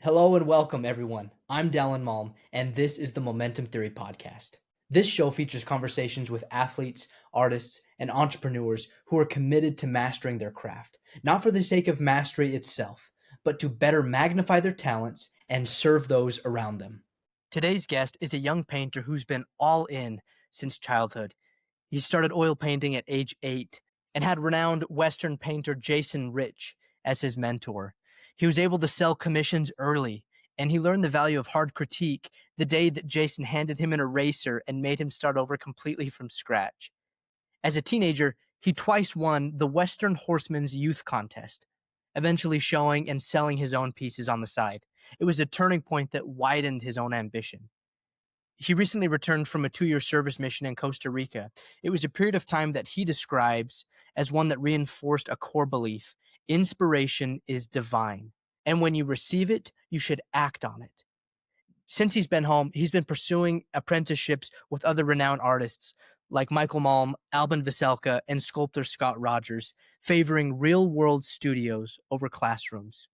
Hello and welcome, everyone. I'm Mike Malm, and this is the Momentum Theory Podcast. This show features conversations with athletes, artists, and entrepreneurs who are committed to mastering their craft, not for the sake of mastery itself, but to better magnify their talents and serve those around them. Today's guest is a young painter who's been all in since childhood. He started oil painting at age 8 and had renowned Western painter Jason Rich as his mentor. He was able to sell commissions early, and he learned the value of hard critique the day that Jason handed him an eraser and made him start over completely from scratch. As a teenager, he twice won the Western Horseman's Youth Contest, eventually showing and selling his own pieces on the side. It was a turning point that widened his own ambition. He recently returned from a 2-year service mission in Costa Rica. It was a period of time that he describes as one that reinforced a core belief: inspiration is divine, and when you receive it, you should act on it. Since he's been home, he's been pursuing apprenticeships with other renowned artists like Michael Malm, Alvin Veselka, and sculptor Scott Rogers, favoring real-world studios over classrooms.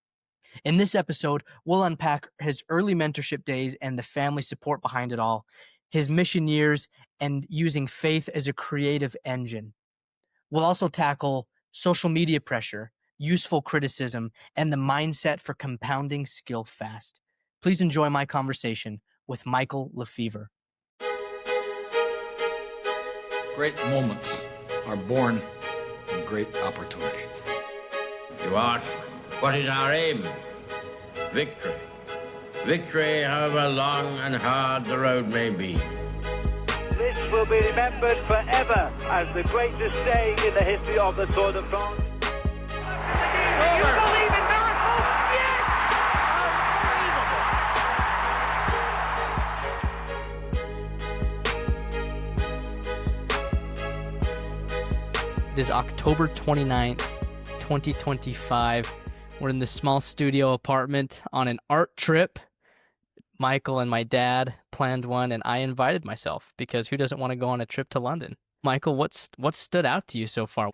In this episode, we'll unpack his early mentorship days and the family support behind it all, his mission years, and using faith as a creative engine. We'll also tackle social media pressure, useful criticism, and the mindset for compounding skill fast. Please enjoy my conversation with Michael Lefevre. Great moments are born from great opportunity. You ask, what is our aim? Victory. Victory, however long and hard the road may be. This will be remembered forever as the greatest day in the history of the Tour de France. You believe in miracles? Yes! It is October 29th, 2025. We're in this small studio apartment on an art trip. Michael and my dad planned one, and I invited myself because who doesn't want to go on a trip to London? Michael, what's stood out to you so far?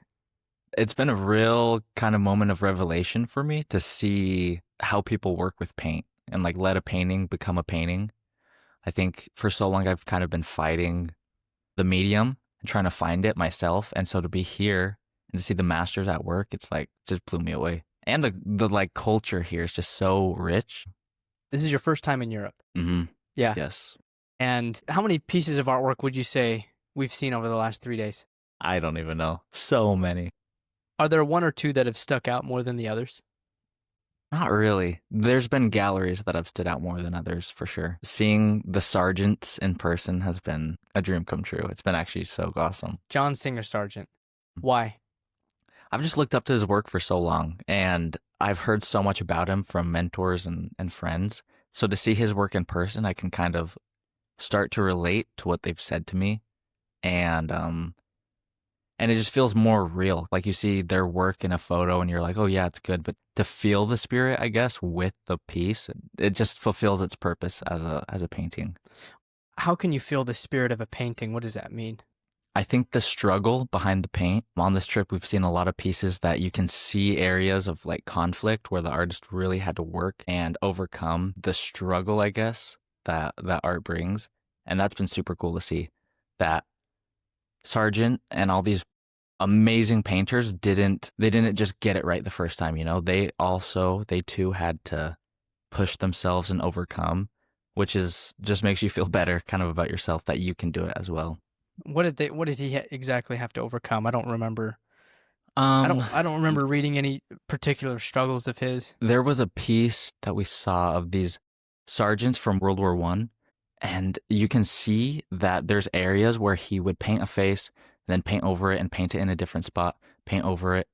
It's been a real kind of moment of revelation for me to see how people work with paint and like let a painting become a painting. I think for so long I've kind of been fighting the medium and trying to find it myself. And so to be here and to see the masters at work, it's like just blew me away. And the like culture here is just so rich. This is your first time in Europe. Mm-hmm. Yeah. Yes. And how many pieces of artwork would you say we've seen over the last 3 days? I don't even know. So many. Are there one or two that have stuck out more than the others? Not really. There's been galleries that have stood out more than others, for sure. Seeing the Sargents in person has been a dream come true. It's been actually so awesome. John Singer Sargent. Why? I've just looked up to his work for so long, and I've heard so much about him from mentors and friends. So to see his work in person, I can kind of start to relate to what they've said to me. And it just feels more real. Like you see their work in a photo and you're like, oh yeah, it's good. But to feel the spirit, I guess, with the piece, it just fulfills its purpose as a painting. How can you feel the spirit of a painting? What does that mean? I think the struggle behind the paint. On this trip, we've seen a lot of pieces that you can see areas of like conflict where the artist really had to work and overcome the struggle, I guess, that art brings. And that's been super cool to see. That Sargent and all these amazing painters didn't just get it right the first time, you know. They too had to push themselves and overcome, which is just makes you feel better kind of about yourself that you can do it as well. What did he exactly have to overcome? I don't remember. I don't remember reading any particular struggles of his. There was a piece that we saw of these sergeants from World War I, and you can see that there's areas where he would paint a face, then paint over it and paint it in a different spot, paint over it.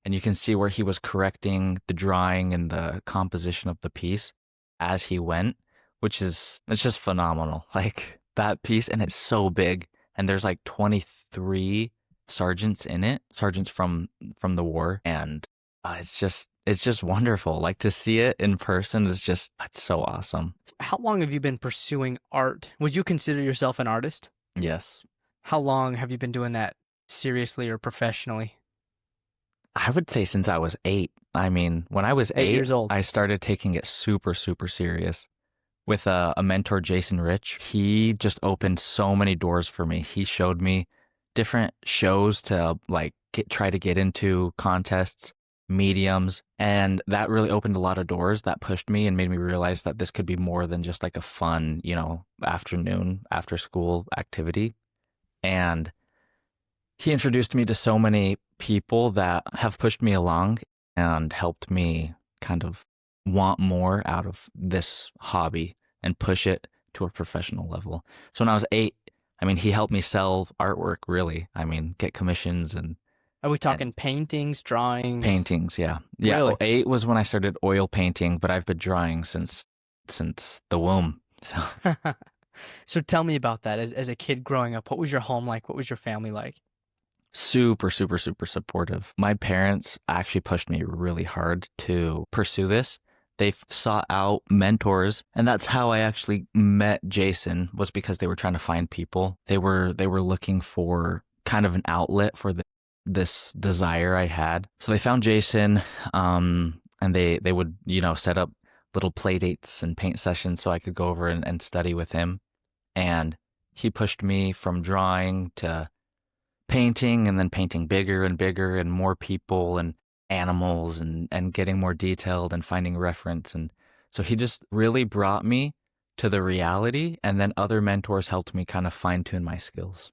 And you can see where he was correcting the drawing and the composition of the piece as he went, it's just phenomenal. Like that piece, and it's so big. And there's like 23 sergeants in it, sergeants from the war. And it's just wonderful. Like to see it in person it's so awesome. How long have you been pursuing art? Would you consider yourself an artist? Yes. How long have you been doing that seriously or professionally? I would say since I was 8. I mean, when I was 8 years old. I started taking it super, super serious with a mentor, Jason Rich. He just opened so many doors for me. He showed me different shows to like try to get into, contests, mediums, and that really opened a lot of doors that pushed me and made me realize that this could be more than just like a fun, afternoon after school activity. And he introduced me to so many people that have pushed me along and helped me kind of want more out of this hobby and push it to a professional level. So when I was 8, I mean, he helped me sell artwork, really. I mean, get commissions and Are we talking paintings, drawings? paintings, yeah. Yeah, Really? 8 was when I started oil painting, but I've been drawing since the womb. So So tell me about that. As a kid growing up, what was your home like? What was your family like? super, super, super supportive. My parents actually pushed me really hard to pursue this. They sought out mentors, and that's how I actually met Jason, was because they were trying to find people. They were looking for kind of an outlet for this desire I had. So they found Jason, and they would, set up little play dates and paint sessions so I could go over and study with him. And he pushed me from drawing to painting, and then painting bigger and bigger and more people and animals and getting more detailed and finding reference. And so he just really brought me to the reality, and then other mentors helped me kind of fine tune my skills.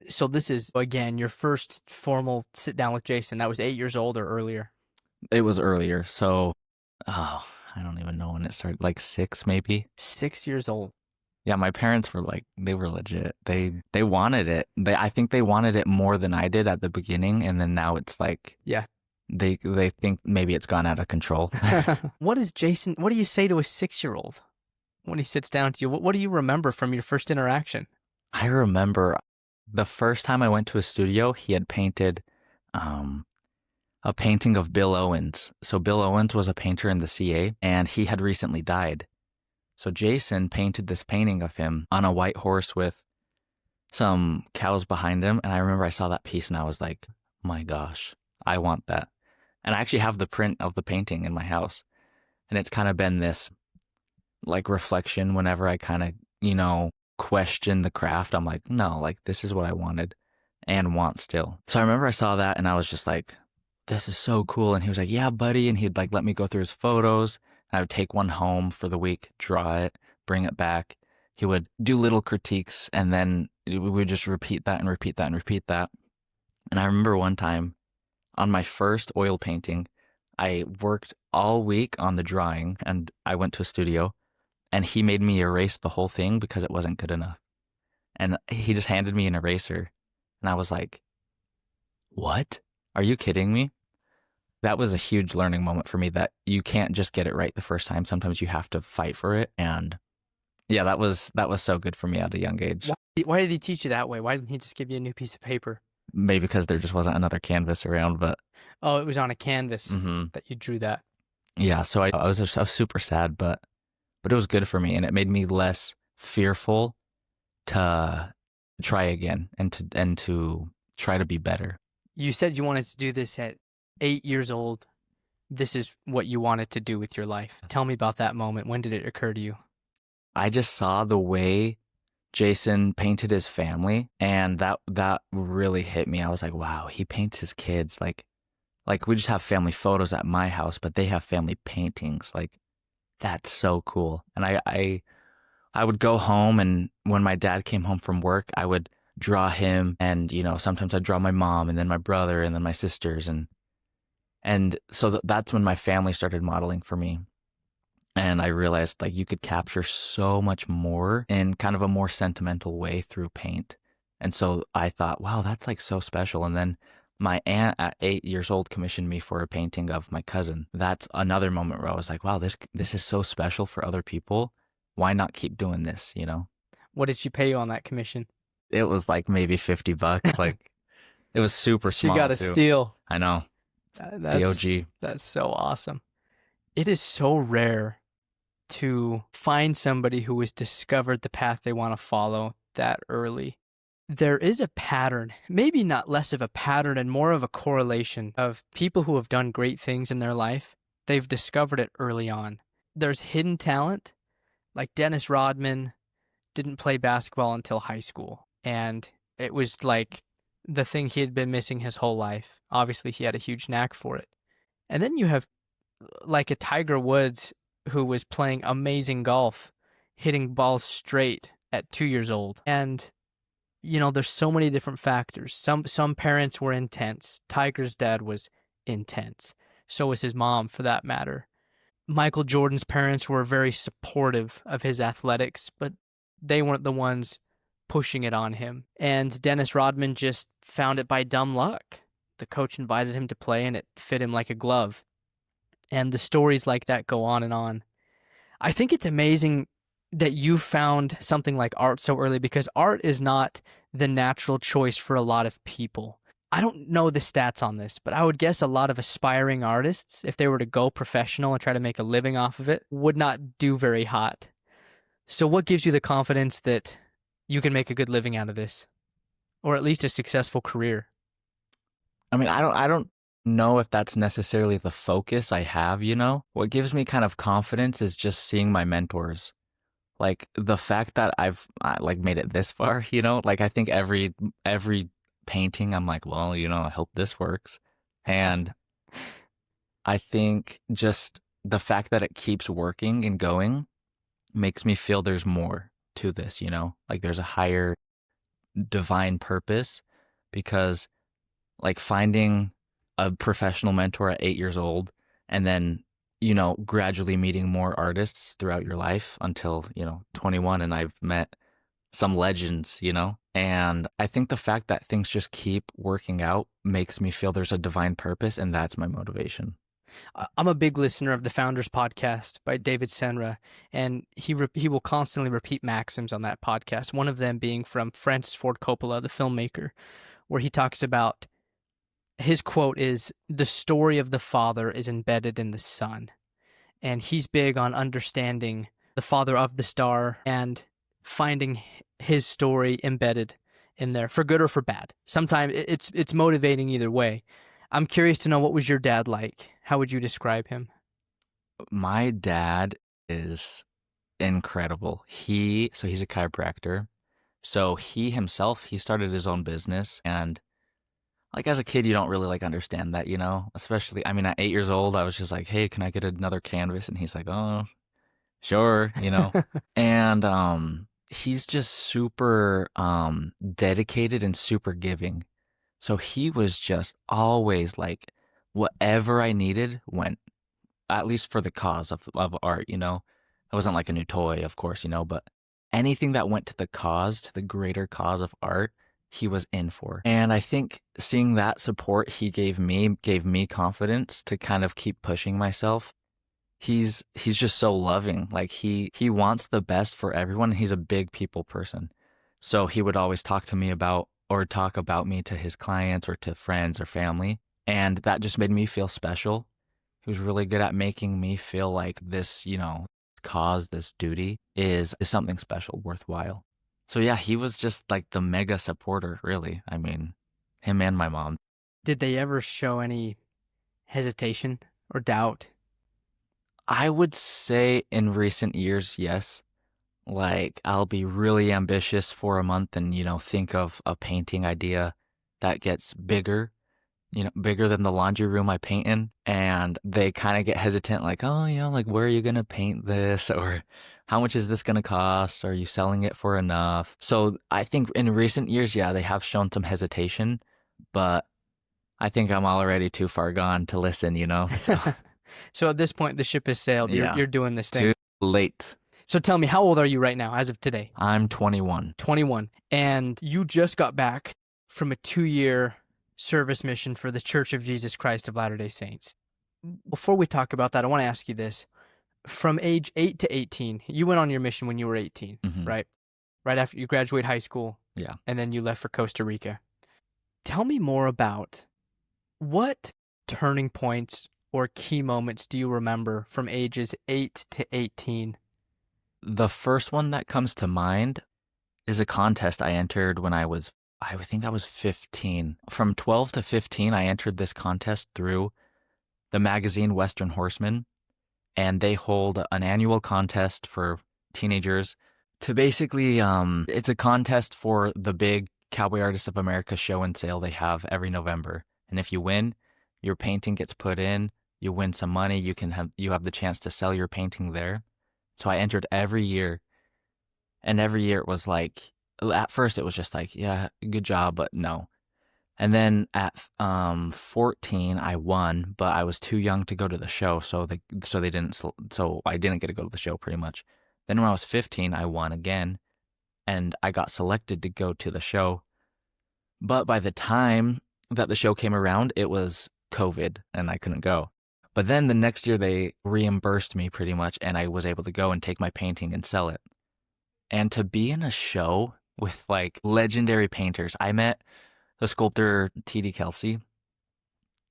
So this is, again, your first formal sit down with Jason. That was 8 years old or earlier? It was earlier. So, I don't even know when it started, like 6 maybe. 6 years old. Yeah, my parents were they were legit. They wanted it. I think they wanted it more than I did at the beginning, and then now it's like, Yeah. they think maybe it's gone out of control. What do you say to a 6-year-old when he sits down to you? What do you remember from your first interaction? I remember the first time I went to a studio, he had painted a painting of Bill Owens. So Bill Owens was a painter in the CA, and he had recently died. So Jason painted this painting of him on a white horse with some cows behind him. And I remember I saw that piece and I was like, my gosh, I want that. And I actually have the print of the painting in my house. And it's kind of been this like reflection whenever I kind of, question the craft. I'm like, no, like this is what I wanted and want still. So I remember I saw that and I was just like, this is so cool. And he was like, yeah, buddy. And he'd like let me go through his photos. I would take one home for the week, draw it, bring it back. He would do little critiques, and then we would just repeat that and repeat that and repeat that. And I remember one time on my first oil painting, I worked all week on the drawing, and I went to a studio, and he made me erase the whole thing because it wasn't good enough. And he just handed me an eraser, and I was like, what? Are you kidding me? That was a huge learning moment for me, that you can't just get it right the first time. Sometimes you have to fight for it. And yeah, that was so good for me at a young age. Why did he teach you that way? Why didn't he just give you a new piece of paper? Maybe because there just wasn't another canvas around, but Oh, it was on a canvas that you drew that. yeah. So I was super sad, but it was good for me, and it made me less fearful to try again and to try to be better. You said you wanted to do this at 8 years old. This is what you wanted to do with your life. Tell me about that moment. When did it occur to you? I just saw the way Jason painted his family, and that really hit me. I was like, wow, he paints his kids like we just have family photos at my house, but they have family paintings. Like, that's so cool. And I would go home, and when my dad came home from work, I would draw him, and sometimes I'd draw my mom, and then my brother, and then my sisters, and so that's when my family started modeling for me. And I realized like you could capture so much more in kind of a more sentimental way through paint. And so I thought, wow, that's like so special. And then my aunt at 8 years old commissioned me for a painting of my cousin. That's another moment where I was like, wow, this is so special for other people. Why not keep doing this, What did she pay you on that commission? It was like maybe $50. Like, it was super small. She got a too. steal. I know. DOG. That's so awesome. It is so rare to find somebody who has discovered the path they want to follow that early. there is a pattern, maybe not less of a pattern and more of a correlation of people who have done great things in their life. They've discovered it early on. There's hidden talent, like Dennis Rodman didn't play basketball until high school, and it was like the thing he had been missing his whole life. Obviously, he had a huge knack for it. And then you have like a Tiger Woods who was playing amazing golf, hitting balls straight at 2 years old. And there's so many different factors. Some parents were intense. Tiger's dad was intense. So was his mom, for that matter. Michael Jordan's parents were very supportive of his athletics, but they weren't the ones pushing it on him. And Dennis Rodman just found it by dumb luck. The coach invited him to play, and it fit him like a glove. And the stories like that go on and on. I think it's amazing that you found something like art so early, because art is not the natural choice for a lot of people. I don't know the stats on this, but I would guess a lot of aspiring artists, if they were to go professional and try to make a living off of it, would not do very hot. So what gives you the confidence that you can make a good living out of this, or at least a successful career? I mean, I don't know if that's necessarily the focus I have, What gives me kind of confidence is just seeing my mentors. Like the fact that I've made it this far, like I think every painting I'm like, well, I hope this works. And I think just the fact that it keeps working and going makes me feel there's more to this, like there's a higher divine purpose, because like finding a professional mentor at 8 years old and then gradually meeting more artists throughout your life until, 21. And I've met some legends, and I think the fact that things just keep working out makes me feel there's a divine purpose, and that's my motivation. I'm a big listener of the Founders Podcast by David Senra, and he will constantly repeat maxims on that podcast, one of them being from Francis Ford Coppola, the filmmaker, where he talks about, his quote is, "The story of the Father is embedded in the Son." And he's big on understanding the Father of the Star and finding his story embedded in there, for good or for bad. Sometimes it's motivating either way. I'm curious to know, what was your dad like? How would you describe him? My dad is incredible. He's a chiropractor. So he started his own business, and like as a kid, you don't really like understand that, especially, I mean, at 8 years old, I was just like, hey, can I get another canvas? And he's like, oh, sure, and he's just super dedicated and super giving. So he was just always like, whatever I needed went, at least for the cause of art, It wasn't like a new toy, of course, but anything that went to the cause, to the greater cause of art, he was in for. And I think seeing that support he gave me confidence to kind of keep pushing myself. He's just so loving. Like he wants the best for everyone. He's a big people person. So he would always talk about me to his clients or to friends or family. And that just made me feel special. He was really good at making me feel like this, cause, this duty is something special, worthwhile. So yeah, he was just like the mega supporter, really. I mean, him and my mom. Did they ever show any hesitation or doubt? I would say in recent years, yes. Like I'll be really ambitious for a month and, think of a painting idea that gets bigger, bigger than the laundry room I paint in. And they kind of get hesitant, like, oh, like, where are you going to paint this? Or how much is this going to cost? Are you selling it for enough? So I think in recent years, yeah, they have shown some hesitation, but I think I'm already too far gone to listen, So, So at this point, the ship has sailed. Yeah. You're doing this thing. Too late. So tell me, how old are you right now, as of today? I'm 21. 21. And you just got back from a 2-year service mission for the Church of Jesus Christ of Latter-day Saints. Before we talk about that, I want to ask you this. From age 8 to 18, you went on your mission when you were 18, right? Right after you graduate high school. Yeah. And then you left for Costa Rica. Tell me more about what turning points or key moments do you remember from ages 8 to 18? The first one that comes to mind is a contest I entered when I think I was 15. From 12 to 15, I entered this contest through the magazine Western Horseman, and they hold an annual contest for teenagers to basically, it's a contest for the big Cowboy Artists of America show and sale they have every November. And if you win, your painting gets put in, you win some money, you have the chance to sell your painting there. So I entered every year, and every year it was like, at first it was just like, yeah, good job, but no. And then at 14, I won, but I was too young to go to the show, so I didn't get to go to the show pretty much. Then when I was 15, I won again, and I got selected to go to the show. But by the time that the show came around, it was COVID, and I couldn't go. But then the next year, they reimbursed me pretty much, and I was able to go and take my painting and sell it. And to be in a show with, like, legendary painters, I met the sculptor T.D. Kelsey,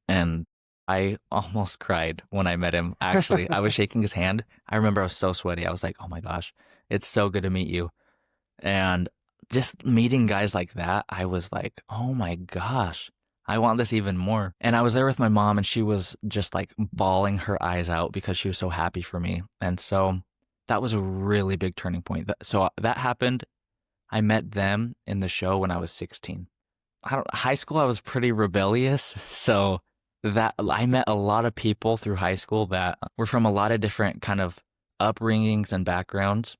and I almost cried when I met him. Actually, I was shaking his hand. I remember I was so sweaty. I was like, oh my gosh, it's so good to meet you. And just meeting guys like that, I was like, oh my gosh, I want this even more. And I was there with my mom, and she was just like bawling her eyes out because she was so happy for me. And so that was a really big turning point. So that happened. I met them in the show when I was 16. High school, I was pretty rebellious. So that I met a lot of people through high school that were from a lot of different kind of upbringings and backgrounds.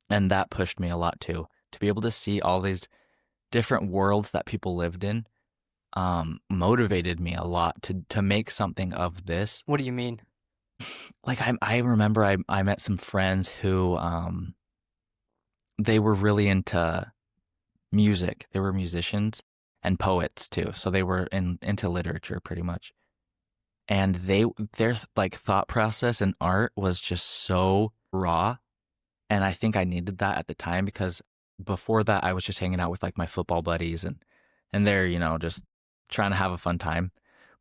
And that pushed me a lot too, to be able to see all these different worlds that people lived in, motivated me a lot to make something of this. What do you mean? Like I remember I met some friends who, they were really into music. They were musicians and poets too. So they were into literature pretty much. And their like thought process and art was just so raw. And I think I needed that at the time, because before that I was just hanging out with like my football buddies and they're, just trying to have a fun time.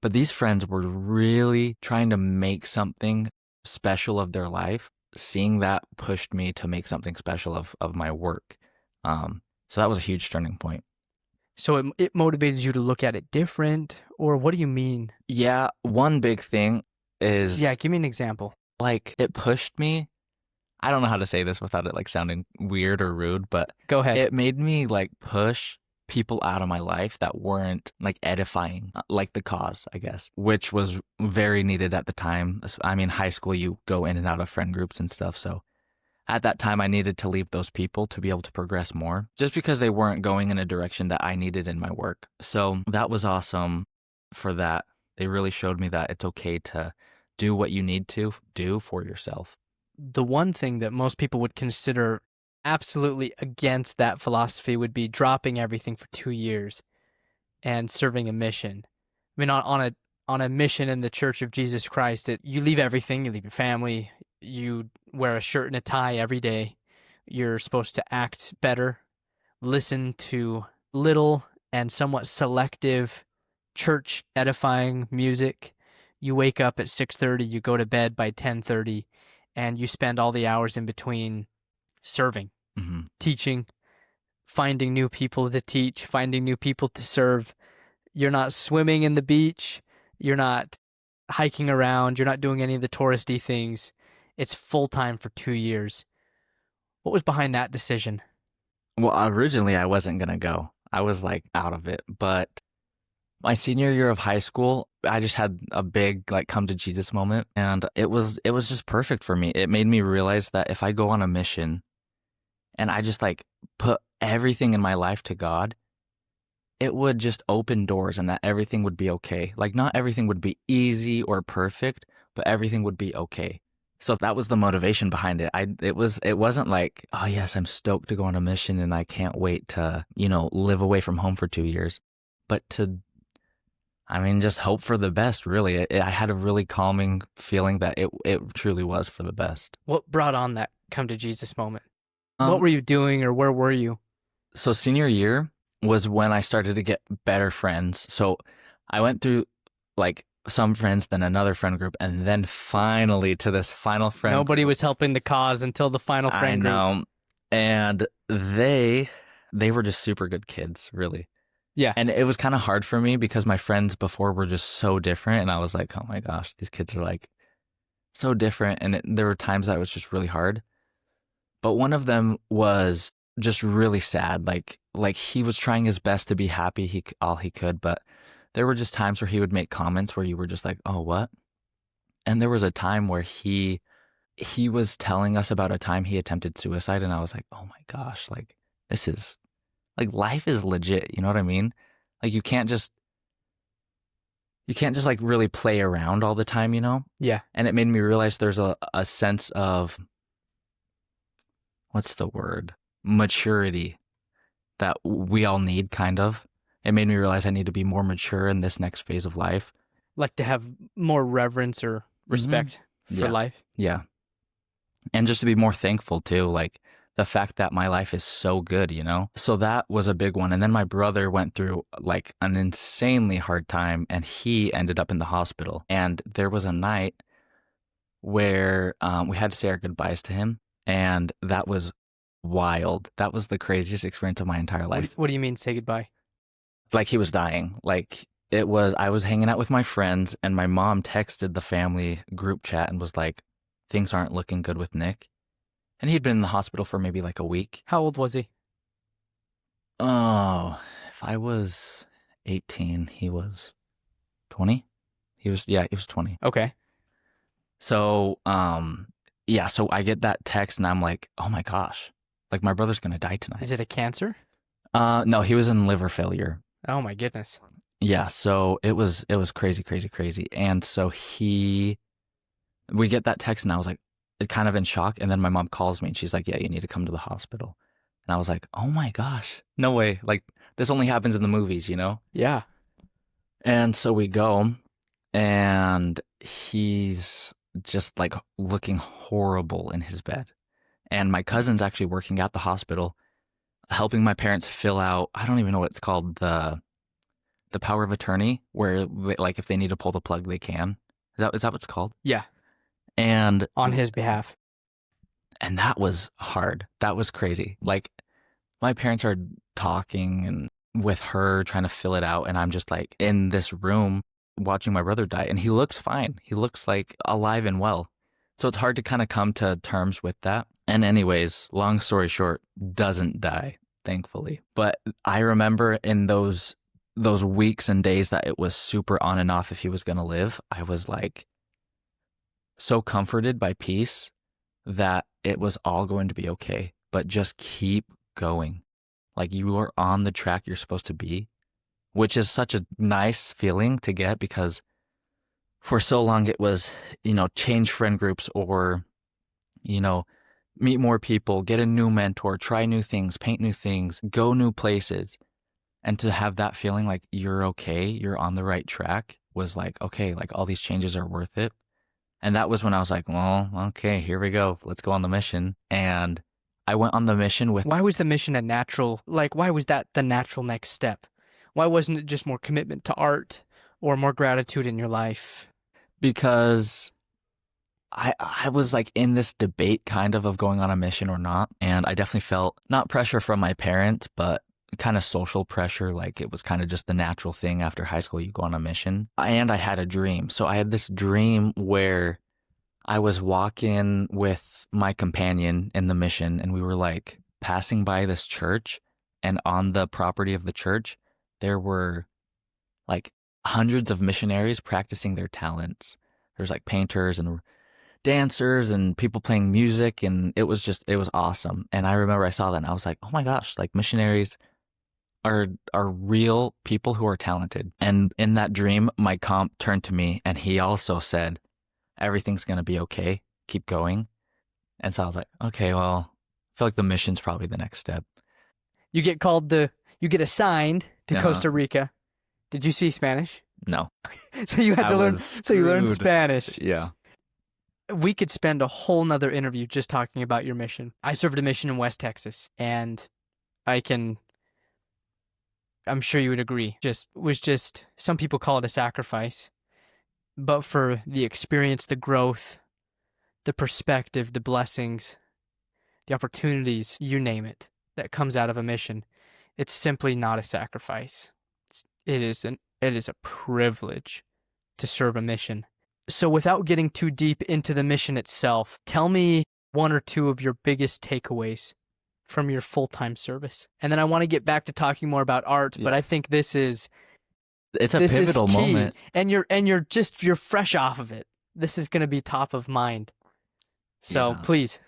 But these friends were really trying to make something special of their life. Seeing that pushed me to make something special of my work. So that was a huge turning point. So it motivated you to look at it different, or what do you mean? Yeah, one big thing is... Yeah, give me an example. Like, it pushed me... I don't know how to say this without it, like, sounding weird or rude, but... Go ahead. It made me, like, push people out of my life that weren't, like, edifying, like the cause, I guess, which was very needed at the time. I mean, high school, you go in and out of friend groups and stuff, so... At that time, I needed to leave those people to be able to progress more, just because they weren't going in a direction that I needed in my work. So that was awesome for that. They really showed me that it's okay to do what you need to do for yourself. The one thing that most people would consider absolutely against that philosophy would be dropping everything for 2 years and serving a mission. I mean, on a mission in the Church of Jesus Christ, you leave everything, you leave your family, you wear a shirt and a tie every day. You're supposed to act better, listen to little and somewhat selective church edifying music. You wake up at 6:30, you go to bed by 10:30, and you spend all the hours in between serving, teaching, finding new people to teach, finding new people to serve. You're not swimming in the beach. You're not hiking around. You're not doing any of the touristy things. It's full-time for 2 years. What was behind that decision? Well, originally I wasn't going to go. I was like out of it. But my senior year of high school, I just had a big like come to Jesus moment. And it was just perfect for me. It made me realize that if I go on a mission and I just like put everything in my life to God, it would just open doors and that everything would be okay. Like not everything would be easy or perfect, but everything would be okay. So that was the motivation behind it. It wasn't like, oh yes, I'm stoked to go on a mission and I can't wait to, live away from home for 2 years. But just hope for the best, really. I had a really calming feeling that it truly was for the best. What brought on that come to Jesus moment? What were you doing, or where were you? So senior year was when I started to get better friends. So I went through like some friends, then another friend group, and then finally to this final friend Nobody was helping the cause until the final friend group. I know. And they were just super good kids, really. Yeah. And it was kind of hard for me because my friends before were just so different. And I was like, oh my gosh, these kids are like so different. And there were times that was just really hard. But one of them was just really sad. Like he was trying his best to be happy all he could. But there were just times where he would make comments where you were just like, oh, what? And there was a time where he was telling us about a time he attempted suicide. And I was like, oh my gosh, like this is like life is legit. You know what I mean? Like you can't just like really play around all the time, you know? Yeah. And it made me realize there's a sense of, what's the word? Maturity that we all need, kind of. It made me realize I need to be more mature in this next phase of life. Like to have more reverence or respect for life. Yeah. And just to be more thankful too, like the fact that my life is so good, you know? So that was a big one. And then my brother went through like an insanely hard time and he ended up in the hospital. And there was a night where we had to say our goodbyes to him. And that was wild. That was the craziest experience of my entire life. What do you mean say goodbye? Like he was dying. Like I was hanging out with my friends and my mom texted the family group chat and was like, things aren't looking good with Nick. And he'd been in the hospital for maybe like a week. How old was he? Oh, if I was 18, he was 20. He was 20. Okay. So, so I get that text and I'm like, oh my gosh, like my brother's going to die tonight. Is it a cancer? No, he was in liver failure. Oh my goodness. Yeah. So it was crazy. And so we get that text and I was like, kind of in shock. And then my mom calls me and she's like, yeah, you need to come to the hospital. And I was like, oh my gosh, no way. Like this only happens in the movies, you know? Yeah. And so we go and he's just like looking horrible in his bed. And my cousin's actually working at the hospital, helping my parents fill out, I don't even know what it's called, the power of attorney, where like if they need to pull the plug, they can. Is that what it's called? Yeah. And on his behalf. And that was hard. That was crazy. Like my parents are talking and with her trying to fill it out. And I'm just like in this room watching my brother die. And he looks fine. He looks like alive and well. So it's hard to kind of come to terms with that. And anyways, long story short, doesn't die, thankfully. But I remember in those weeks and days that it was super on and off if he was going to live, I was like so comforted by peace that it was all going to be okay, but just keep going. Like you are on the track you're supposed to be, which is such a nice feeling to get because for so long it was, you know, change friend groups or, you know, meet more people, get a new mentor, try new things, paint new things, go new places. And to have that feeling like you're okay, you're on the right track was like, okay, like all these changes are worth it. And that was when I was like, well, okay, here we go. Let's go on the mission. And I went on the mission with... Why was the mission a natural, like, why was that the natural next step? Why wasn't it just more commitment to art or more gratitude in your life? Because I was like in this debate kind of going on a mission or not. And I definitely felt not pressure from my parents, but kind of social pressure. Like it was kind of just the natural thing after high school, you go on a mission. And I had a dream. So I had this dream where I was walking with my companion in the mission and we were like passing by this church, and on the property of the church, there were like hundreds of missionaries practicing their talents. There's like painters and dancers and people playing music, and it was awesome. And I remember I saw that and I was like, oh my gosh, like missionaries are real people who are talented. And in that dream, my comp turned to me and he also said, everything's going to be okay. Keep going. And so I was like, okay, well, I feel like the mission's probably the next step. You get assigned to Costa Rica. Did you speak Spanish? No. So you had to learn, so you learned Spanish. Yeah. We could spend a whole nother interview just talking about your mission. I served a mission in West Texas, and I'm sure you would agree, some people call it a sacrifice, but for the experience, the growth, the perspective, the blessings, the opportunities, you name it, that comes out of a mission. It's simply not a sacrifice. It is a privilege to serve a mission. So without getting too deep into the mission itself, tell me one or two of your biggest takeaways from your full-time service. And then I want to get back to talking more about art, but I think it's a pivotal moment. And you're fresh off of it. This is going to be top of mind. So please.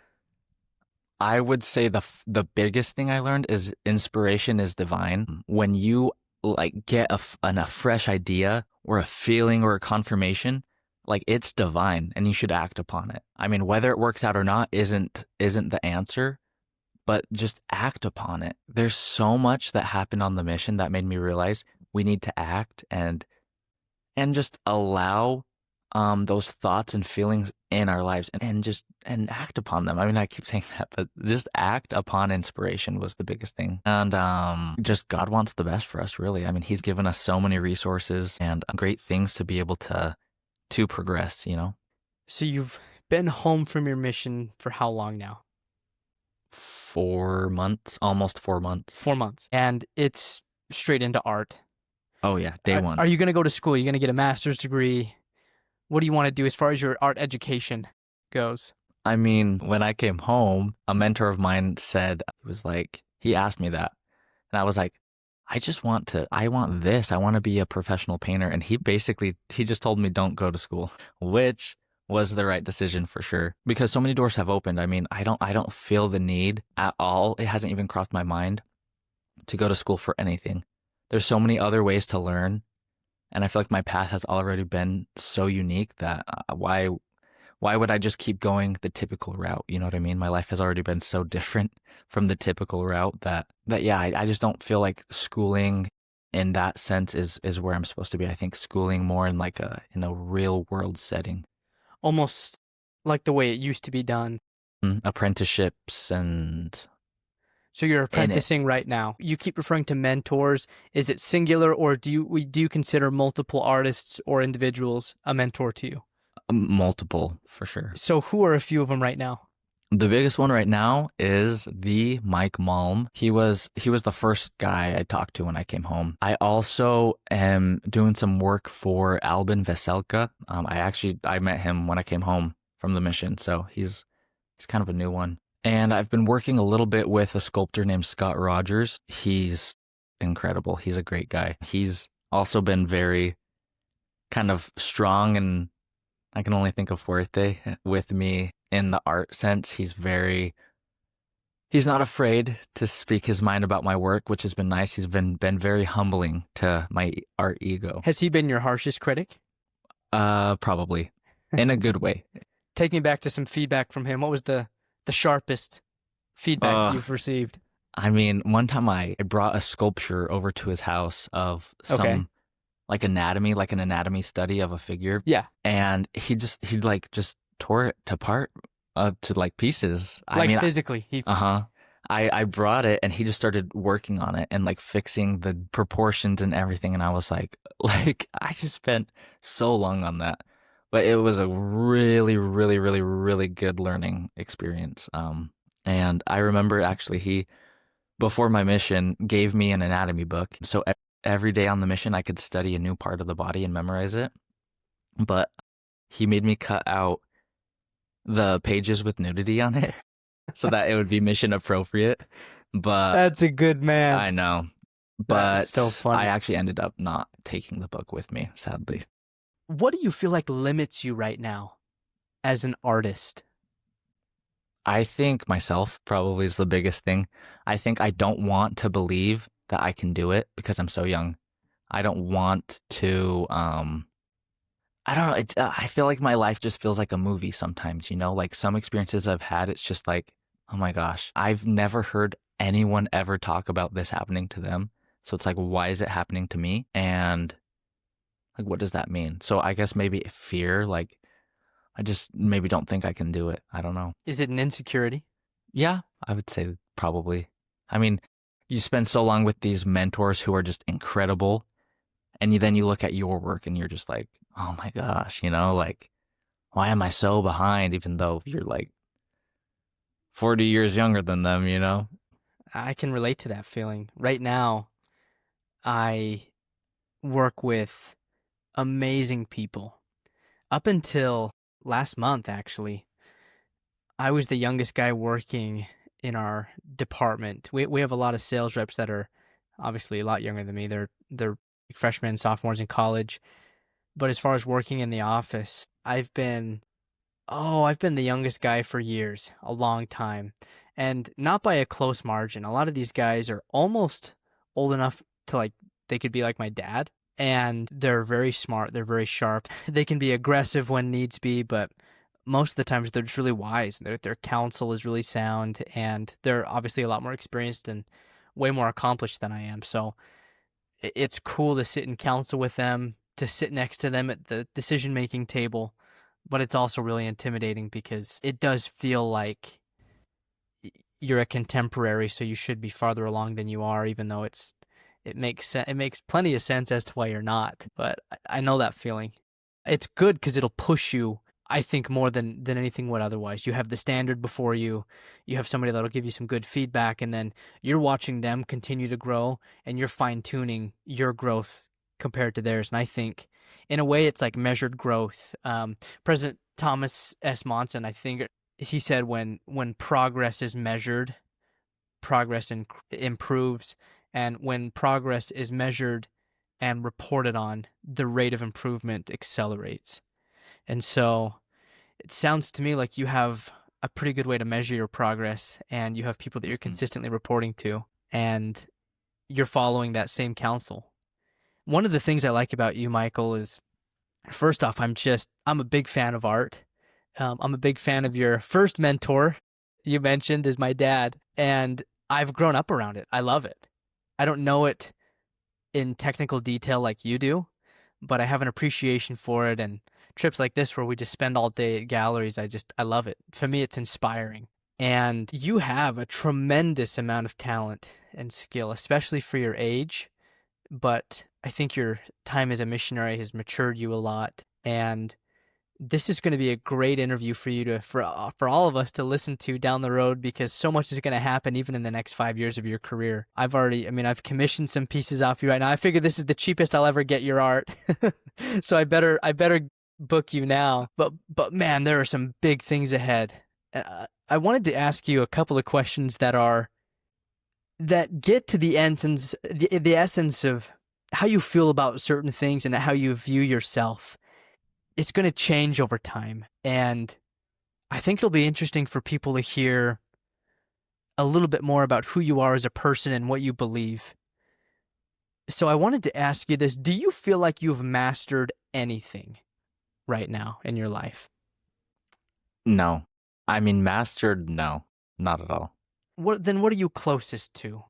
I would say the biggest thing I learned is inspiration is divine. When you like get a fresh idea or a feeling or a confirmation, like it's divine and you should act upon it. I mean, whether it works out or not isn't the answer, but just act upon it. There's so much that happened on the mission that made me realize we need to act and just allow those thoughts and feelings in our lives and act upon them. I mean, I keep saying that, but just act upon inspiration was the biggest thing. And just God wants the best for us, really. I mean, he's given us so many resources and great things to be able to progress, you know? So you've been home from your mission for how long now? 4 months, almost 4 months. 4 months. And it's straight into art. Oh yeah, day one. Are you going to go to school? Are you going to get a master's degree? What do you want to do as far as your art education goes? I mean, when I came home, a mentor of mine he asked me that. And I was like, I want this. I want to be a professional painter. And he just told me don't go to school, which was the right decision for sure. Because so many doors have opened. I mean, I don't feel the need at all. It hasn't even crossed my mind to go to school for anything. There's so many other ways to learn. And I feel like my path has already been so unique that why would I just keep going the typical route? You know what I mean? My life has already been so different from the typical route that I just don't feel like schooling in that sense is where I'm supposed to be. I think schooling more in in a real world setting. Almost like the way it used to be done. Apprenticeships and... So you're apprenticing right now. You keep referring to mentors. Is it singular, or do you consider multiple artists or individuals a mentor to you? Multiple, for sure. So who are a few of them right now? The biggest one right now is the Mike Malm. He was the first guy I talked to when I came home. I also am doing some work for Alvin Veselka. I met him when I came home from the mission, so he's kind of a new one. And I've been working a little bit with a sculptor named Scott Rogers. He's incredible. He's a great guy. He's also been very kind of strong, and I can only think of Fuerte with me in the art sense. He's not afraid to speak his mind about my work, which has been nice. He's been very humbling to my art ego. Has he been your harshest critic? Probably. In a good way. Take me back to some feedback from him. What was the sharpest feedback you've received? I mean, one time I brought a sculpture over to his house of some like an anatomy study of a figure. Yeah. And he just tore it apart to like pieces. Physically. I brought it and he just started working on it and like fixing the proportions and everything. And I was like I just spent so long on that. But it was a really, really, really, really good learning experience. And I remember actually he, before my mission, gave me an anatomy book. So every day on the mission, I could study a new part of the body and memorize it. But he made me cut out the pages with nudity on it so that it would be mission appropriate. But that's a good man. I know. But that's so funny. I actually ended up not taking the book with me, sadly. What do you feel like limits you right now as an artist? I think myself probably is the biggest thing. I think I don't want to believe that I can do it because I'm so young. I don't want to, I don't know. I feel like my life just feels like a movie sometimes, you know, like some experiences I've had, it's just like, oh my gosh, I've never heard anyone ever talk about this happening to them. So it's like, why is it happening to me? And like, what does that mean? So I guess maybe fear, like I just maybe don't think I can do it. I don't know. Is it an insecurity? Yeah, I would say probably. I mean, you spend so long with these mentors who are just incredible. And then you look at your work and you're just like, oh my gosh, you know, like, why am I so behind? Even though you're like 40 years younger than them, you know? I can relate to that feeling. Right now, I work with amazing people. Up until last month, actually, I was the youngest guy working in our department. We have a lot of sales reps that are obviously a lot younger than me. They're freshmen, sophomores in college. But as far as working in the office, I've been the youngest guy for years, a long time, and not by a close margin. A lot of these guys are almost old enough to like they could be like my dad, and they're very smart, they're very sharp. They can be aggressive when needs be, but most of the times they're just really wise. Their counsel is really sound, and they're obviously a lot more experienced and way more accomplished than I am. So it's cool to sit in council with them, to sit next to them at the decision-making table, but it's also really intimidating because it does feel like you're a contemporary, so you should be farther along than you are, even though it makes plenty of sense as to why you're not. But I know that feeling. It's good because it'll push you, I think, more than anything would otherwise. You have the standard before you. You have somebody that'll give you some good feedback, and then you're watching them continue to grow, and you're fine-tuning your growth compared to theirs. And I think, in a way, it's like measured growth. President Thomas S. Monson, I think he said when progress is measured, progress improves, and when progress is measured and reported on, the rate of improvement accelerates. And so it sounds to me like you have a pretty good way to measure your progress, and you have people that you're consistently reporting to, and you're following that same counsel. One of the things I like about you, Michael, is first off, I'm a big fan of art. I'm a big fan of your first mentor you mentioned is my dad, and I've grown up around it. I love it. I don't know it in technical detail like you do, but I have an appreciation for it, and trips like this where we just spend all day at galleries, I love it. For me, it's inspiring. And you have a tremendous amount of talent and skill, especially for your age. But I think your time as a missionary has matured you a lot. And this is going to be a great interview for you for all of us to listen to down the road, because so much is going to happen even in the next 5 years of your career. I've commissioned some pieces off you right now. I figure this is the cheapest I'll ever get your art. So I better book you now. But man, there are some big things ahead. I wanted to ask you a couple of questions that get to the essence of how you feel about certain things and how you view yourself. It's going to change over time, and I think it'll be interesting for people to hear a little bit more about who you are as a person and what you believe. So I wanted to ask you this. Do you feel like you've mastered anything right now in your life? No. I mean, mastered, no. Not at all. What are you closest to?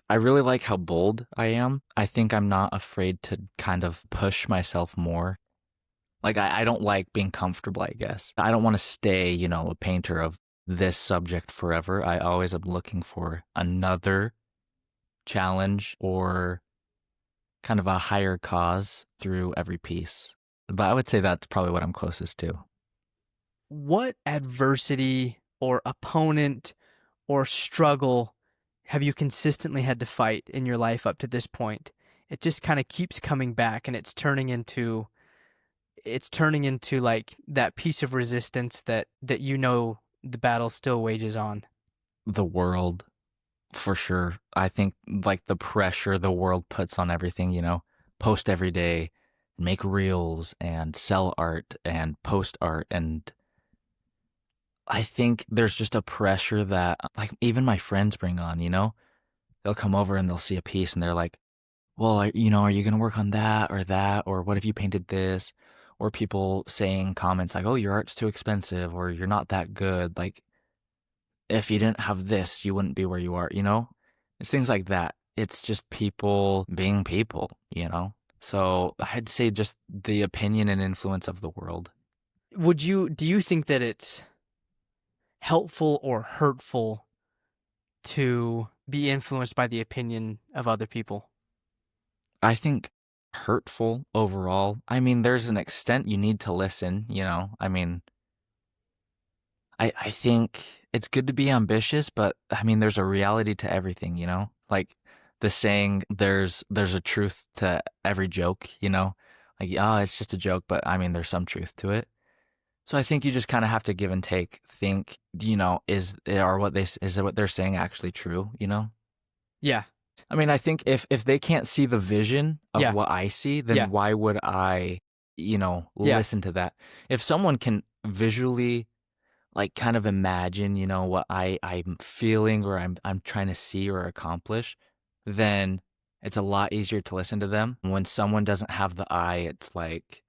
I really like how bold I am. I think I'm not afraid to kind of push myself more. Like, I don't like being comfortable, I guess. I don't want to stay, a painter of this subject forever. I always am looking for another challenge or kind of a higher cause through every piece. But I would say that's probably what I'm closest to. What adversity or opponent or struggle have you consistently had to fight in your life up to this point? It just kind of keeps coming back, and it's turning into like that piece of resistance that the battle still wages on. The world, for sure. I think like the pressure the world puts on everything, post every day, make reels and sell art and post art. And I think there's just a pressure that like even my friends bring on, they'll come over and they'll see a piece and they're like, well, are you going to work on that? Or what if you painted this? Or people saying comments like, oh, your art's too expensive, or you're not that good. Like, if you didn't have this, you wouldn't be where you are, It's things like that. It's just people being people, So I'd say just the opinion and influence of the world. Do you think that it's helpful or hurtful to be influenced by the opinion of other people? I think hurtful overall. I mean, there's an extent you need to listen, I mean, I think it's good to be ambitious, but I mean, there's a reality to everything, you know? Like the saying, there's a truth to every joke, you know? Like, oh, it's just a joke, but I mean, there's some truth to it. So I think you just kind of have to give and take. Think, you know, is what they're saying actually true? You know? Yeah. I mean, I think if they can't see the vision of Yeah. what I see, then Yeah. why would I, you know, Yeah. listen to that? If someone can visually, like, kind of imagine, you know, what I'm feeling or I'm trying to see or accomplish, then it's a lot easier to listen to them. When someone doesn't have the eye, it's like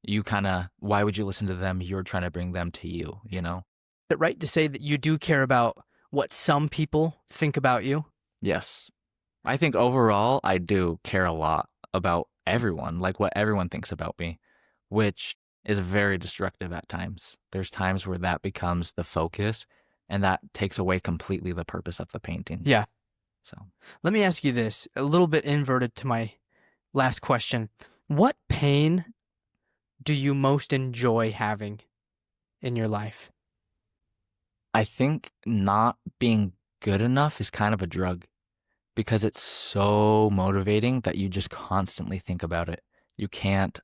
you kind of, why would you listen to them? You're trying to bring them to you, you know? Is it right to say that you do care about what some people think about you? Yes. I think overall, I do care a lot about everyone, like what everyone thinks about me, which is very destructive at times. There's times where that becomes the focus, and that takes away completely the purpose of the painting. Yeah. So, Let me ask you this, a little bit inverted to my last question. What pain do you most enjoy having in your life? I think not being good enough is kind of a drug because it's so motivating that you just constantly think about it. You can't,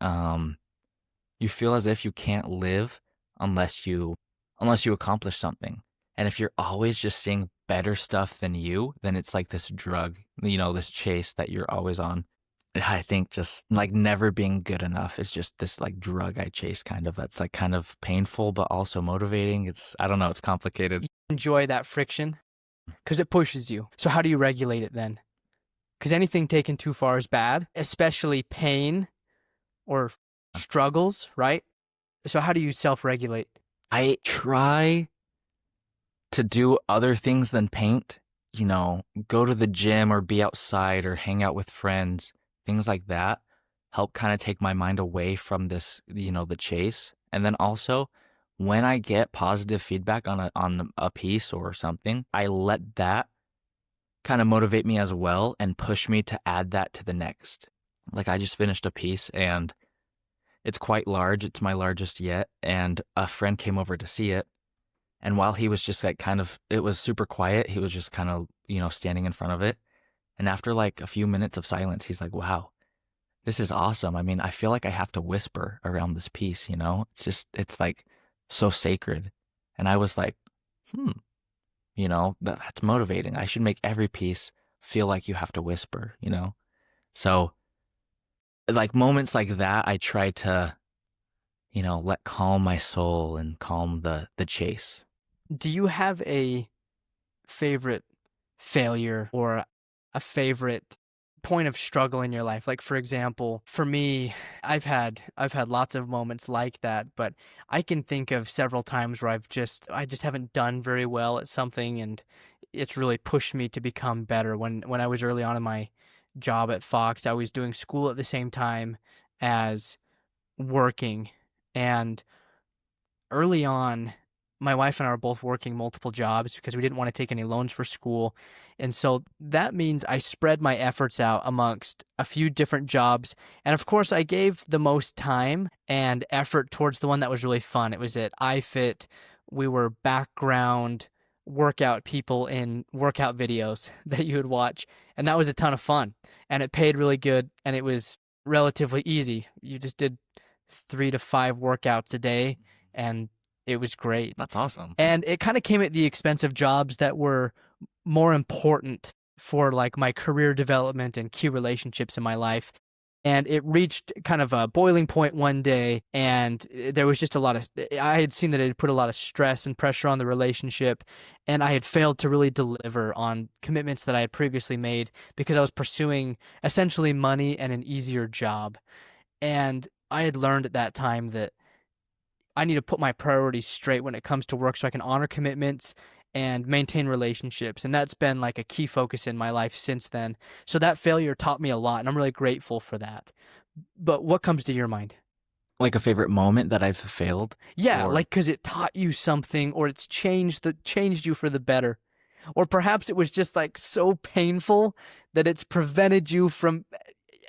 you feel as if you can't live unless you accomplish something. And if you're always just seeing better stuff than you, then it's like this drug, you know, this chase that you're always on. I think just like never being good enough is just this like drug I chase kind of, that's like kind of painful but also motivating. I don't know, it's complicated. Enjoy that friction because it pushes you. So how do you regulate it then? Because anything taken too far is bad, especially pain or struggles, right? So how do you self-regulate? I try to do other things than paint, you know, go to the gym or be outside or hang out with friends, things like that help kind of take my mind away from this, you know, the chase. And then also when I get positive feedback on a piece or something, I let that kind of motivate me as well and push me to add that to the next. Like I just finished a piece and it's quite large. It's my largest yet. And a friend came over to see it. And while he was just like it was super quiet, he was just kind of, you know, standing in front of it. And after like a few minutes of silence, he's like, wow, this is awesome. I mean, I feel like I have to whisper around this piece, you know? It's like so sacred. And I was like, you know, that's motivating. I should make every piece feel like you have to whisper, you know? So like moments like that, I try to, you know, let calm my soul and calm the chase. Do you have a favorite failure or a favorite point of struggle in your life? Like, for example, for me, I've had lots of moments like that, but I can think of several times where I just haven't done very well at something, and it's really pushed me to become better. When I was early on in my job at Fox, I was doing school at the same time as working, and early on, my wife and I were both working multiple jobs because we didn't want to take any loans for school. And so that means I spread my efforts out amongst a few different jobs. And of course, I gave the most time and effort towards the one that was really fun. It was at iFit. We were background workout people in workout videos that you would watch. And that was a ton of fun. And it paid really good. And it was relatively easy. You just did 3 to 5 workouts a day. And it was great. That's awesome. And it kind of came at the expense of jobs that were more important for like my career development and key relationships in my life. And it reached kind of a boiling point one day, and there was just I had seen that it had put a lot of stress and pressure on the relationship, and I had failed to really deliver on commitments that I had previously made because I was pursuing essentially money and an easier job. And I had learned at that time that I need to put my priorities straight when it comes to work so I can honor commitments and maintain relationships. And that's been like a key focus in my life since then. So that failure taught me a lot, and I'm really grateful for that. But what comes to your mind? Like a favorite moment that I've failed? Yeah, Or- like because it taught you something, or it's changed you for the better. Or perhaps it was just like so painful that it's prevented you from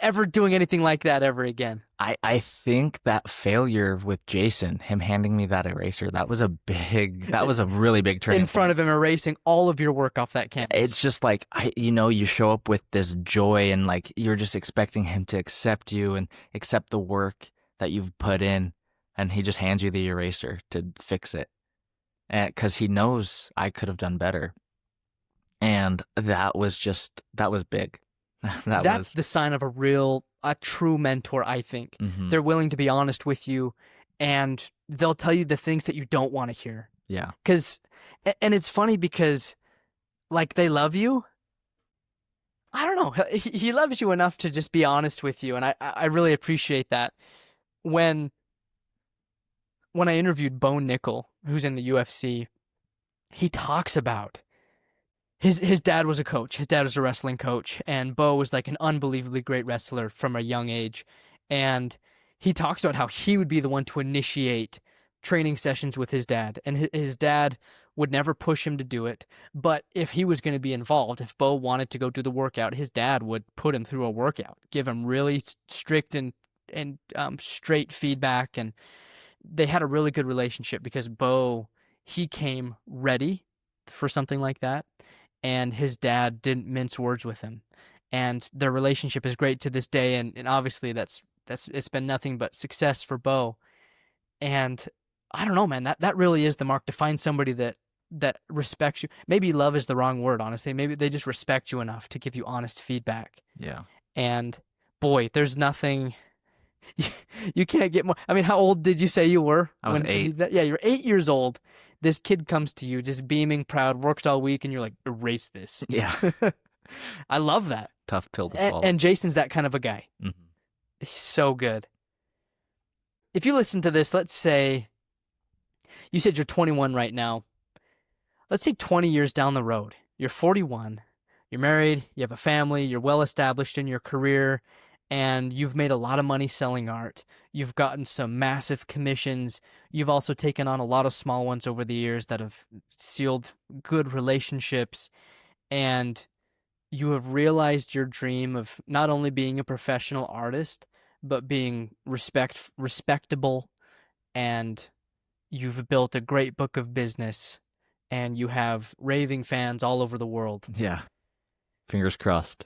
ever doing anything like that ever again. I think that failure with Jason, him handing me that eraser, that was a really big turning In front point. of him, erasing all of your work off that canvas. It's just like, you show up with this joy and like you're just expecting him to accept you and accept the work that you've put in, and he just hands you the eraser to fix it. Because he knows I could have done better. And that was big. That's the sign of a true mentor, I think. Mhm. They're willing to be honest with you, and they'll tell you the things that you don't want to hear. Yeah. And it's funny because, like, they love you. I don't know. He loves you enough to just be honest with you, and I really appreciate that. When I interviewed Bo Nickel, who's in the UFC, he talks about his dad was a coach. His dad was a wrestling coach, and Bo was like an unbelievably great wrestler from a young age. And he talks about how he would be the one to initiate training sessions with his dad, and his dad would never push him to do it. But if he was going to be involved, if Bo wanted to go do the workout, his dad would put him through a workout, give him really strict and straight feedback. And they had a really good relationship because Bo, he came ready for something like that, and his dad didn't mince words with him. And their relationship is great to this day, and obviously that's it's been nothing but success for Bo. And I don't know, man, that really is the mark, to find somebody that respects you. Maybe love is the wrong word, honestly. Maybe they just respect you enough to give you honest feedback. Yeah. And boy, there's nothing you can't get more. I mean, how old did you say you were? I was 8. You're 8 years old. This kid comes to you just beaming, proud, worked all week, and you're like, erase this. Yeah. I love that. Tough pill to swallow. And Jason's that kind of a guy. Mhm. He's so good. If you listen to this, let's say, you said you're 21 right now. Let's say 20 years down the road, you're 41, you're married, you have a family, you're well established in your career, and you've made a lot of money selling art. You've gotten some massive commissions. You've also taken on a lot of small ones over the years that have sealed good relationships. And you have realized your dream of not only being a professional artist, but being respectable. And you've built a great book of business. And you have raving fans all over the world. Yeah. Fingers crossed.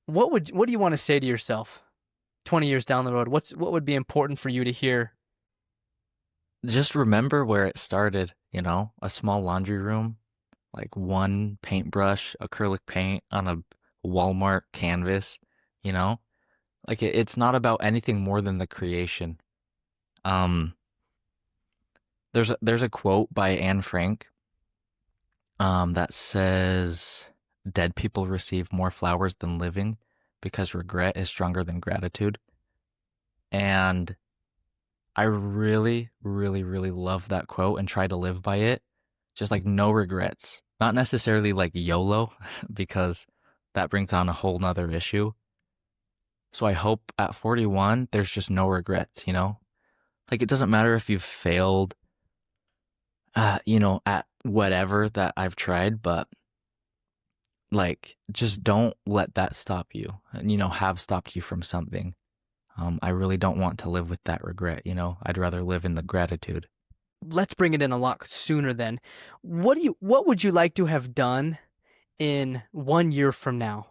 What do you want to say to yourself 20 years down the road? What would be important for you to hear? Just remember where it started, a small laundry room, like one paintbrush, acrylic paint on a Walmart canvas, like it's not about anything more than the creation. There's a quote by Anne Frank that says, "Dead people receive more flowers than living because regret is stronger than gratitude." And I really, really, really love that quote and try to live by it. Just like no regrets. Not necessarily like YOLO, because that brings on a whole nother issue. So I hope at 41, there's just no regrets, Like it doesn't matter if you've failed, at whatever that I've tried, but like, just don't let that stop you and, have stopped you from something. I really don't want to live with that regret, I'd rather live in the gratitude. Let's bring it in a lot sooner then. What would you like to have done in 1 year from now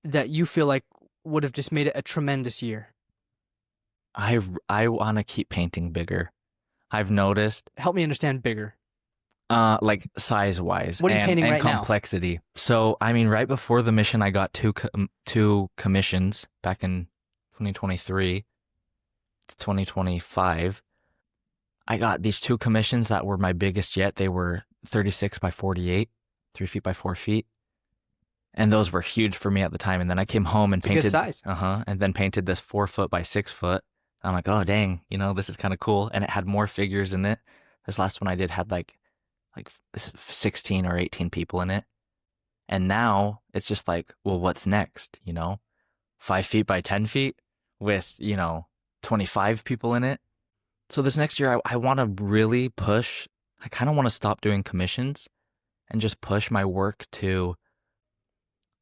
that you feel like would have just made it a tremendous year? I want to keep painting bigger. I've noticed. Help me understand bigger. Like size-wise. What are you painting and right now? complexity. So, right before the mission, I got two commissions back in 2023. It's 2025. I got these 2 commissions that were my biggest yet. They were 36 by 48, 3 feet by 4 feet. And those were huge for me at the time. And then I came home and It's a good painted. size. And then painted this 4 foot by 6 foot. I'm like, oh, dang, this is kind of cool. And it had more figures in it. This last one I did had like 16 or 18 people in it. And now it's just like, well, what's next? 5 feet by 10 feet with, 25 people in it. So this next year, I want to really push. I kind of want to stop doing commissions and just push my work to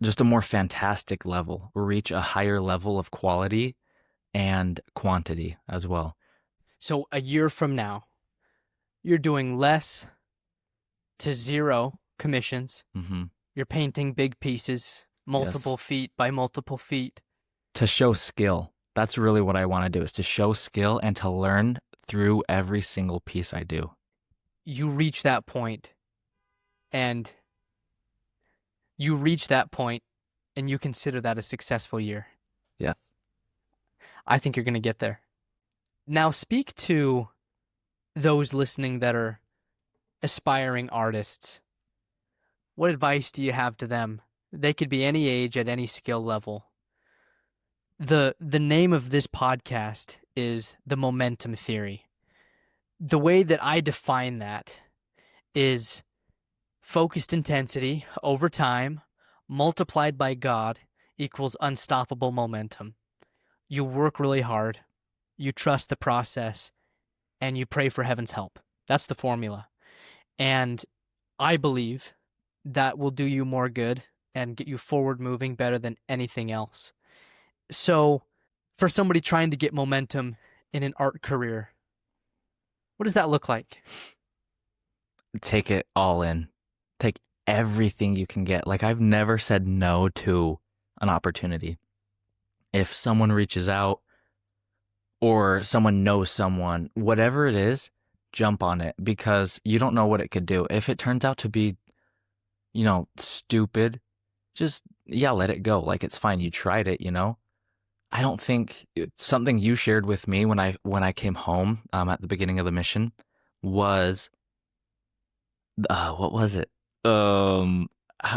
just a more fantastic level, reach a higher level of quality and quantity as well. So a year from now, you're doing less to zero commissions. Mm-hmm. You're painting big pieces, multiple feet by multiple feet. To show skill. That's really what I want to do, is to show skill and to learn through every single piece I do. You reach that point, and you consider that a successful year. Yes. I think you're going to get there. Now speak to those listening that are aspiring artists. What advice do you have to them? They could be any age at any skill level. The name of this podcast is the momentum theory. The way that I define that is focused intensity over time multiplied by God equals unstoppable momentum. You work really hard, you trust the process, and you pray for heaven's help. That's the formula. And I believe that will do you more good and get you forward moving better than anything else. So for somebody trying to get momentum in an art career, what does that look like? Take it all in. Take everything you can get. Like, I've never said no to an opportunity. If someone reaches out or someone knows someone, whatever it is, jump on it, because you don't know what it could do. If it turns out to be, stupid, just, let it go. Like, it's fine. You tried it, I don't think something you shared with me when I came home at the beginning of the mission was, what was it?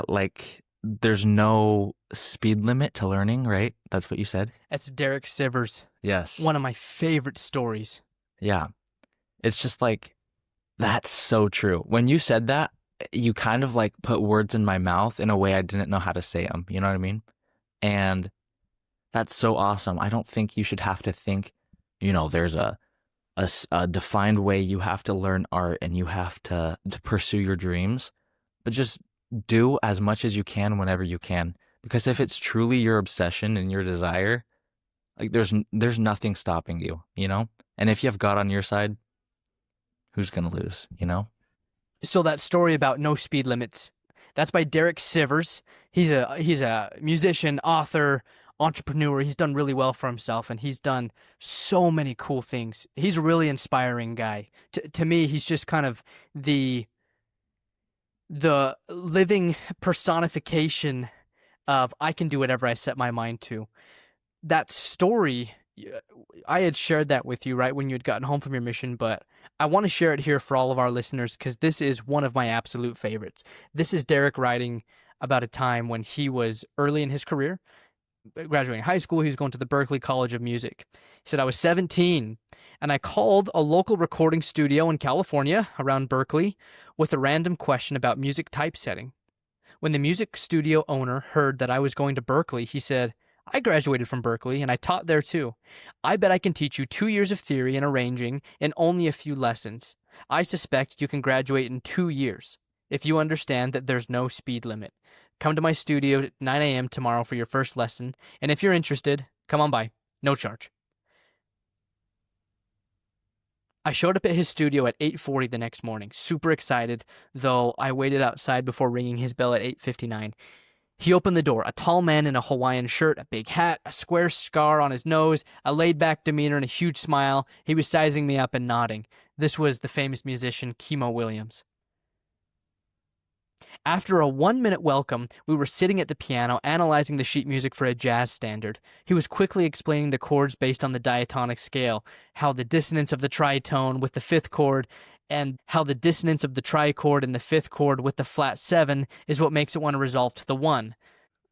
Like, there's no speed limit to learning, right? That's what you said? That's Derek Sivers. Yes. One of my favorite stories. Yeah. It's just like, that's so true. When you said that, you kind of like put words in my mouth in a way I didn't know how to say them. You know what I mean? And that's so awesome. I don't think you should have to think, there's a defined way you have to learn art and you have to pursue your dreams, but just do as much as you can whenever you can. Because if it's truly your obsession and your desire, like there's nothing stopping you, And if you have God on your side, who's going to lose, So that story about no speed limits, that's by Derek Sivers. He's a musician, author, entrepreneur. He's done really well for himself, and he's done so many cool things. He's a really inspiring guy. To me, he's just kind of the living personification of I can do whatever I set my mind to. That story, I had shared that with you right when you had gotten home from your mission, but I want to share it here for all of our listeners because this is one of my absolute favorites. This is Derek writing about a time when he was early in his career, graduating high school. He was going to the Berklee College of Music. He said, I was 17 and I called a local recording studio in California around Berkeley with a random question about music typesetting. When the music studio owner heard that I was going to Berkeley, he said, I graduated from Berkeley and I taught there too. I bet I can teach you 2 years of theory and arranging in only a few lessons. I suspect you can graduate in 2 years if you understand that there's no speed limit. Come to my studio at 9 a.m. tomorrow for your first lesson, and if you're interested, come on by. No charge. I showed up at his studio at 8:40 the next morning, super excited, though I waited outside before ringing his bell at 8:59. He opened the door, a tall man in a Hawaiian shirt, a big hat, a square scar on his nose, a laid-back demeanor, and a huge smile. He was sizing me up and nodding. This was the famous musician Kimo Williams. After a 1-minute welcome, we were sitting at the piano analyzing the sheet music for a jazz standard. He was quickly explaining the chords based on the diatonic scale, how the dissonance of the tritone with the fifth chord and how the dissonance of the trichord and the fifth chord with the flat 7 is what makes it want to resolve to the 1.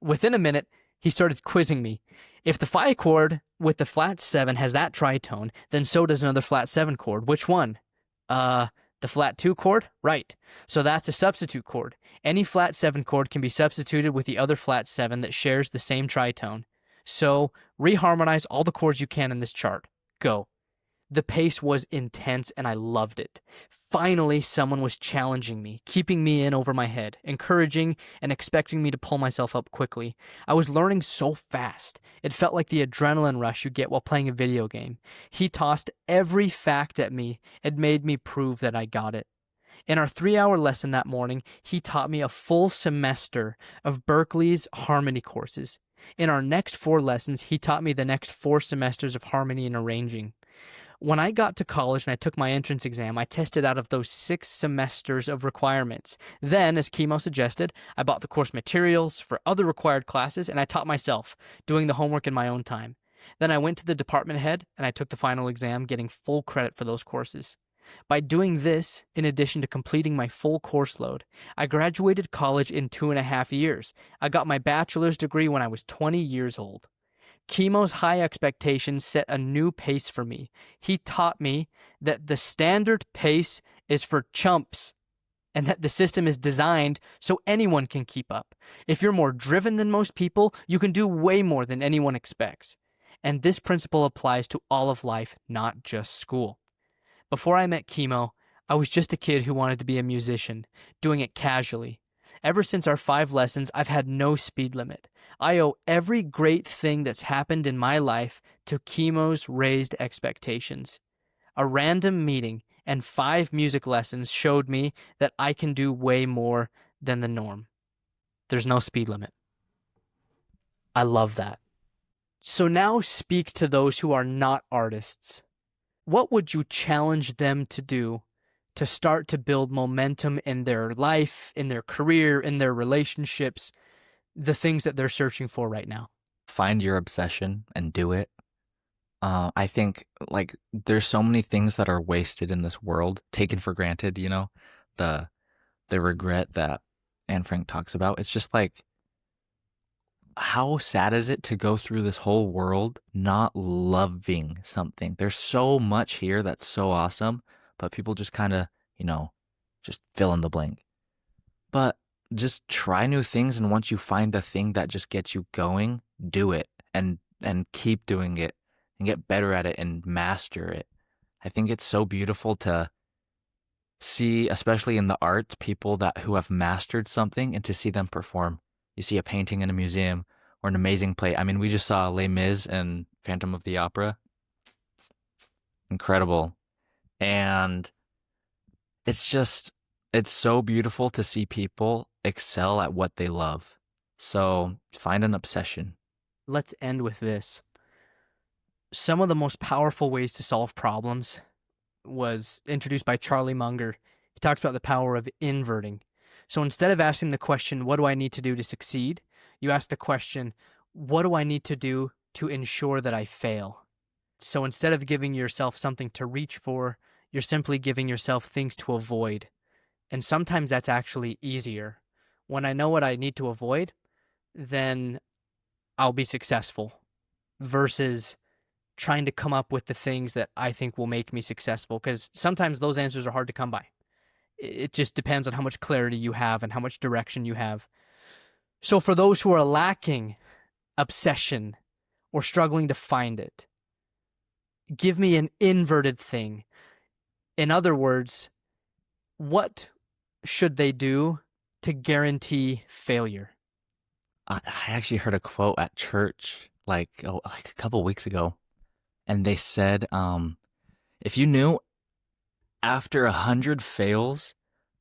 Within a minute, he started quizzing me. If the Phi chord with the flat 7 has that tritone, then so does another flat 7 chord. Which one? The flat 2 chord? Right. So that's a substitute chord. Any flat 7 chord can be substituted with the other flat 7 that shares the same tritone. So reharmonize all the chords you can in this chart. Go. The pace was intense and I loved it. Finally, someone was challenging me, keeping me in over my head, encouraging and expecting me to pull myself up quickly. I was learning so fast. It felt like the adrenaline rush you get while playing a video game. He tossed every fact at me and made me prove that I got it. In our 3-hour lesson that morning, he taught me a full semester of Berklee's harmony courses. In our next 4 lessons, he taught me the next 4 semesters of harmony and arranging. When I got to college and I took my entrance exam, I tested out of those 6 semesters of requirements. Then, as Chemo suggested, I bought the course materials for other required classes and I taught myself, doing the homework in my own time. Then I went to the department head and I took the final exam, getting full credit for those courses. By doing this, in addition to completing my full course load, I graduated college in 2.5 years. I got my bachelor's degree when I was 20 years old. Chemo's high expectations set a new pace for me. He taught me that the standard pace is for chumps and that the system is designed so anyone can keep up. If you're more driven than most people, you can do way more than anyone expects. And this principle applies to all of life, not just school. Before I met Chemo, I was just a kid who wanted to be a musician, doing it casually. Ever since our 5 lessons, I've had no speed limit. I owe every great thing that's happened in my life to Chemo's raised expectations. A random meeting and 5 music lessons showed me that I can do way more than the norm. There's no speed limit. I love that. So now speak to those who are not artists. What would you challenge them to do to start to build momentum in their life, in their career, in their relationships, the things that they're searching for right now? Find your obsession and do it. I think like there's so many things that are wasted in this world, taken for granted, you know, the regret that Anne Frank talks about. It's just like, how sad is it to go through this whole world not loving something? There's so much here that's so awesome, but people just kind of, you know, just fill in the blank. But just try new things, and once you find the thing that just gets you going, do it and keep doing it and get better at it and master it. I think it's so beautiful to see, especially in the arts, people who have mastered something and to see them perform. You see a painting in a museum or an amazing play. I mean, we just saw Les Mis and Phantom of the Opera. Incredible. And it's so beautiful to see people excel at what they love. So find an obsession. Let's end with this. Some of the most powerful ways to solve problems was introduced by Charlie Munger. He talks about the power of inverting. So instead of asking the question, what do I need to do to succeed? You ask the question, what do I need to do to ensure that I fail? So instead of giving yourself something to reach for, you're simply giving yourself things to avoid. And sometimes that's actually easier. When I know what I need to avoid, then I'll be successful versus trying to come up with the things that I think will make me successful, because sometimes those answers are hard to come by. It just depends on how much clarity you have and how much direction you have. So for those who are lacking obsession or struggling to find it, give me an inverted thing. In other words, what should they do to guarantee failure? I actually heard a quote at church like a couple weeks ago, and they said, if you knew after 100 fails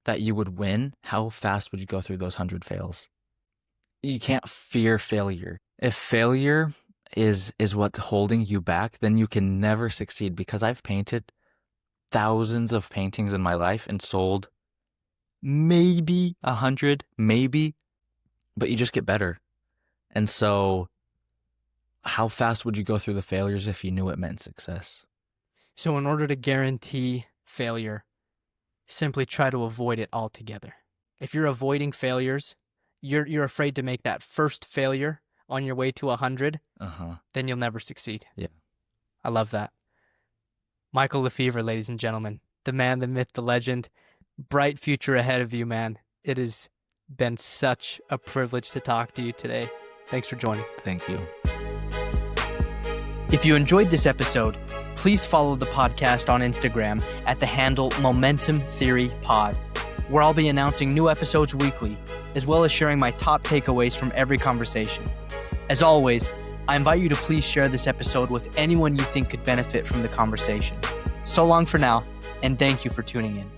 that you would win, how fast would you go through those 100 fails? You can't fear failure. If failure is what's holding you back, then you can never succeed, because I've painted thousands of paintings in my life and sold maybe 100, maybe, but you just get better. And so how fast would you go through the failures if you knew it meant success? So in order to guarantee failure, simply try to avoid it altogether. If you're avoiding failures, you're afraid to make that first failure on your way to 100, then you'll never succeed. Yeah. I love that. Michael Lefevre, ladies and gentlemen, the man, the myth, the legend, bright future ahead of you, man. It has been such a privilege to talk to you today. Thanks for joining. Thank you. If you enjoyed this episode, please follow the podcast on Instagram at the handle Momentum Theory Pod, where I'll be announcing new episodes weekly, as well as sharing my top takeaways from every conversation. As always, I invite you to please share this episode with anyone you think could benefit from the conversation. So long for now, and thank you for tuning in.